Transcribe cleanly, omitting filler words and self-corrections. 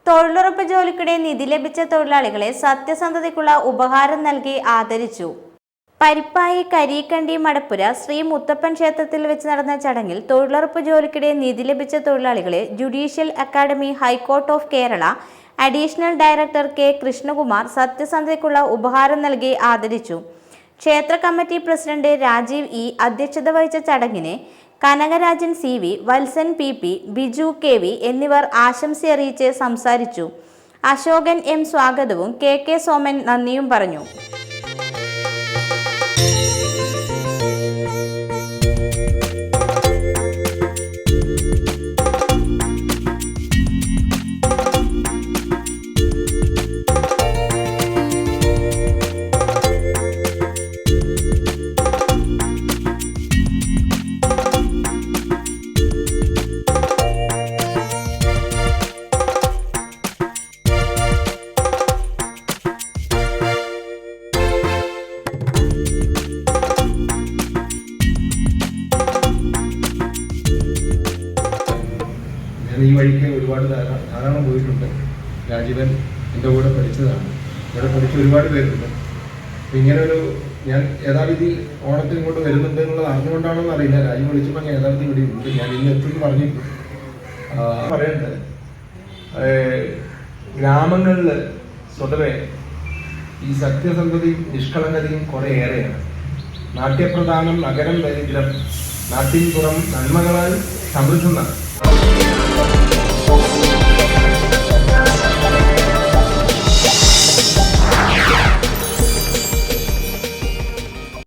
തൊഴിലുറപ്പ് ജോലിക്കിടെ നിധി ലഭിച്ച തൊഴിലാളികളെ സത്യസന്ധതയ്ക്കുള്ള ഉപഹാരം നൽകി ആദരിച്ചു. പരിപ്പായി കരീക്കണ്ടി മടപ്പുര ശ്രീ മുത്തപ്പൻ ക്ഷേത്രത്തിൽ വെച്ച് നടന്ന ചടങ്ങിൽ തൊഴിലുറപ്പ് ജോലിക്കിടെ നിധി ലഭിച്ച തൊഴിലാളികളെ judicial academy high court of Kerala additional director K Krishnakumar സത്യസന്ധതയ്ക്കുള്ള ഉപഹാരം നൽകി ആദരിച്ചു. ക്ഷേത്ര കമ്മിറ്റി പ്രസിഡന്റ് രാജീവ് ഇ അധ്യക്ഷത വഹിച്ച ചടങ്ങിന് Kanakarajan CV, Valsan PP, Biju KV എന്നിവർ ആശംസയറിയിച്ച് സംസാരിച്ചു. അശോകൻ M സ്വാഗതവും KK സോമൻ നന്ദിയും പറഞ്ഞു. ഈ വഴിക്ക് ഒരുപാട് ധാരാളം പോയിട്ടുണ്ട്. രാജീവൻ എൻ്റെ കൂടെ പഠിച്ചതാണ്. ഇവിടെ പഠിച്ച ഒരുപാട് പേരുണ്ട്. അപ്പം ഇങ്ങനൊരു ഞാൻ യഥാവിധി ഓണത്തിന് ഇങ്ങോട്ട് വരുന്നുണ്ട് എന്നുള്ളത് അറിഞ്ഞുകൊണ്ടാണോ എന്ന് അറിയില്ല. രാജീവ് വിളിച്ചപ്പോൾ ഞാൻ യഥാവിധി ഇവിടെ ഉണ്ട്. ഞാൻ ഇന്ന് എത്തുമെന്ന് പറഞ്ഞിട്ടു. പറയേണ്ടത് ഗ്രാമങ്ങളിൽ സ്വതവേ ഈ സത്യസന്ധതയും നിഷ്കളങ്കതയും കുറേ ഏറെയാണ്. നാട്യപ്രധാനം നഗരം ദരിദ്രം, നാട്ടിൻ പുറം നന്മകളാൽ സമൃദ്ധമാണ്.